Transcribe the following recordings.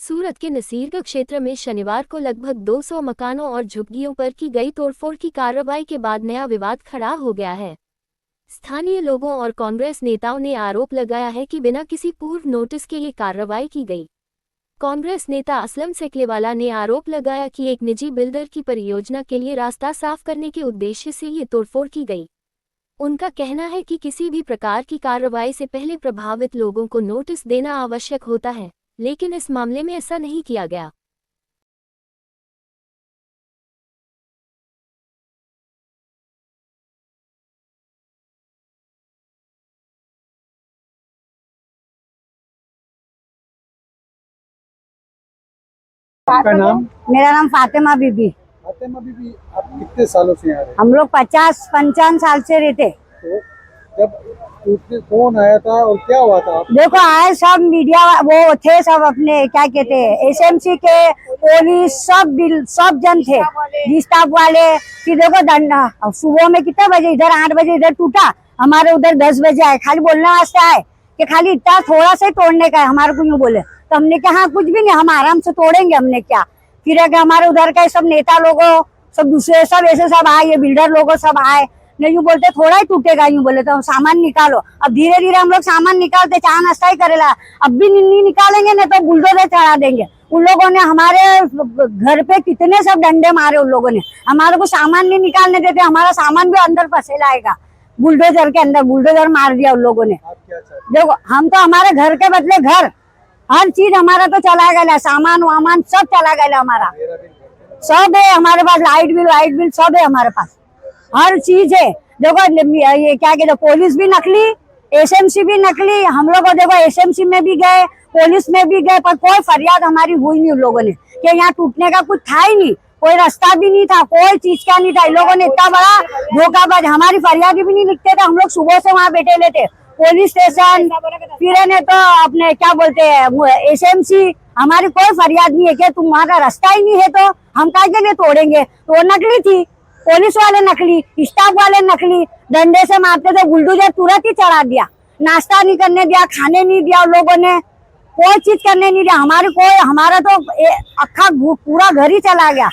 सूरत के नसीरगढ़ क्षेत्र में शनिवार को लगभग 200 मकानों और झुग्गियों पर की गई तोड़फोड़ की कार्रवाई के बाद नया विवाद खड़ा हो गया है। स्थानीय लोगों और कांग्रेस नेताओं ने आरोप लगाया है कि बिना किसी पूर्व नोटिस के ये कार्रवाई की गई। कांग्रेस नेता असलम सिकलेवाला ने आरोप लगाया कि एक निजी बिल्डर की परियोजना के लिए रास्ता साफ करने के उद्देश्य से ये तोड़फोड़ की गई। उनका कहना है कि किसी भी प्रकार की कार्रवाई से पहले प्रभावित लोगों को नोटिस देना आवश्यक होता है, लेकिन इस मामले में ऐसा नहीं किया गया। आपका नाम? मेरा नाम फातिमा बीबी। फातिमा बीबी, आप कितने सालों से यहाँ रहे? हम लोग 50-55 साल से रहते। तो जब टूटने कौन आया था और क्या हुआ था? देखो आए सब मीडिया वो थे, सब अपने क्या कहते हैं एसएमसी के, पुलिस, सब जन थे, डिस्टाफ वाले। फिर देखो दंडा सुबह में कितने बजे इधर 8 बजे इधर टूटा, हमारे उधर 10 बजे आए। खाली बोलने वास्ते आए कि खाली इतना थोड़ा सा तोड़ने का है, हमारे को यूँ बोले। तो हमने क्या हाँ कुछ भी नहीं, हम आराम से तोड़ेंगे। हमने क्या फिर है कि हमारे उधर का सब नेता लोगों सब दूसरे सब ऐसे सब आए, ये बिल्डर लोगों सब आए। नहीं यूँ बोलते थोड़ा ही टूटेगा, यूँ बोले तो हम सामान निकालो। अब धीरे धीरे हम लोग सामान निकालते, चाह नाश्ता ही करेला। अब भी नहीं निकालेंगे ना तो बुलडोजर चढ़ा देंगे। उन लोगों ने हमारे घर पे कितने सब डंडे मारे उन लोगों ने, हमारे को सामान नहीं निकालने देते। हमारा सामान भी अंदर फंसेला आएगा, बुलडोजर के अंदर बुलडोजर मार दिया उन लोगों ने। देखो हम तो हमारे घर के बदले घर, हर चीज हमारा तो चला गया, सामान वामान सब चला गया हमारा। सब है हमारे पास, लाइट बिल सब है हमारे पास, हर चीज है। देखो ये क्या कहते, पुलिस भी नकली, एसएमसी भी नकली। हम लोग देखो एसएमसी में भी गए, पुलिस में भी गए, पर कोई फरियाद हमारी हुई नहीं उन लोगों ने कि यहाँ टूटने का कुछ था ही नहीं, कोई रास्ता भी नहीं था, कोई चीज का नहीं था। इन लोगों ने इतना बड़ा धोखाबाज, हमारी फरियाद भी नहीं लिखते थे। हम लोग सुबह से वहाँ बैठे लेते, पुलिस स्टेशन, फिर ने तो अपने क्या बोलते हैं एसएमसी, हमारी कोई फरियाद नहीं है कि तुम्हारा रास्ता ही नहीं है तो हम काय के लिए तोड़ेंगे। तो वो नकली थी, पुलिस वाले नकली, स्टाफ वाले नकली, डंडे से मारते थे, बुलडोजर तुरंत ही चढ़ा दिया। नाश्ता नहीं करने दिया, खाने नहीं दिया उन लोगों ने, कोई चीज करने नहीं दिया। हमारा तो अखा पूरा घर ही चला गया।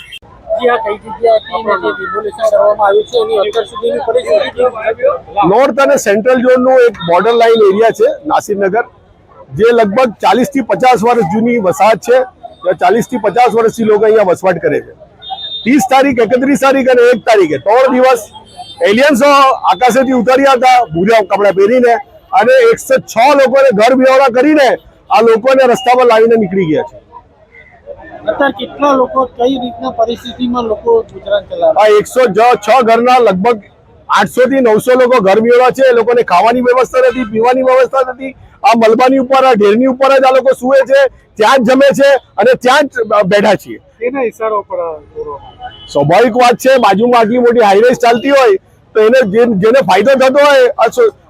नॉर्थ અને સેન્ટ્રલ ઝોનનું એક બોર્ડર લાઇન એરિયા છે નાસિરનગર, જે લગભગ 40 થી 50 વર્ષ જૂની વસાહત છે। 40 થી 50 વર્ષથી લોકો અહીંયા વસવાટ કરે છે। 30 તારીખ, 31 તારીખ અને 1 તારીખે 3 દિવસ એલિયન્સો આકાશેથી ઉતર્યા હતા ભૂરા કપડા પહેરીને, અને 106 લોકોને ઘર બેવડા કરીને આ લોકોને રસ્તા પર લાવીને નીકળી ગયા છે। અત્યારે કેટલા લોકો કઈ રીતના પરિસ્થિતિમાં લોકો ગુજરાન ચલાવે? આ 106 ઘરના લગભગ 800 થી 900 લોકો ઘર બેવડા છે। એ લોકોને ખાવાની વ્યવસ્થા નથી, પીવાની વ્યવસ્થા નથી। આ મલબાની ઉપર, આ ઢેરની ઉપર જ આ લોકો સૂવે છે, ત્યાં જ જમે છે અને ત્યાં જ બેઠા છીએ। એના ઇશારો પર સ્વાભાવિક વાત છે, બાજુમાં આટલી મોટી હાઈવેઝ ચાલતી હોય તો એને જેને ફાયદો થતો હોય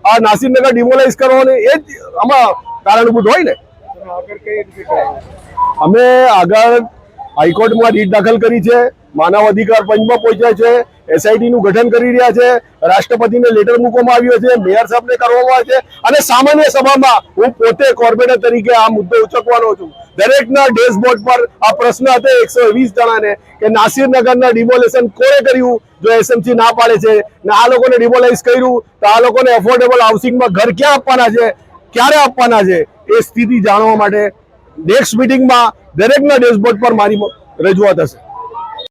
આ નાસિરનગર ડિમોલાઇઝ કરવાનો એ જ આમાં કારણભૂત હોય ને। આગળ કઈ રીતે કરાય? અમે આગળ હાઈકોર્ટમાં રીટ દાખલ કરી છે, માનવ અધિકાર પંચમાં પહોંચ્યા છે, એસઆઈટી નું ગઠન કરી રહ્યા છે, રાષ્ટ્રપતિને લેટર મૂકવામાં આવ્યો છે, મેયર સાહેબને કરવામાં આવે છે, અને સામાન્ય સભામાં હું પોતે કોર્પોરેટર તરીકે આ મુદ્દો ઉચકવાનો છું। દરેકના ડેશબોર્ડ પર આ પ્રશ્ન હતો 120 જણાને કે નાસિરનગરના ડિમોલેશન કોણે કર્યું, જો એસએમસી ના પાડે છે ને આ લોકોને ડિમોલાઇઝ કર્યું તો આ લોકોને એફોર્ડેબલ હાઉસિંગમાં ઘર ક્યાં આપવાના છે, ક્યારે આપવાના છે, એ સ્થિતિ જાણવા માટે નેક્સ્ટ મીટિંગમાં દરેકના ડેશબોર્ડ પર મારી રજૂઆત હશે।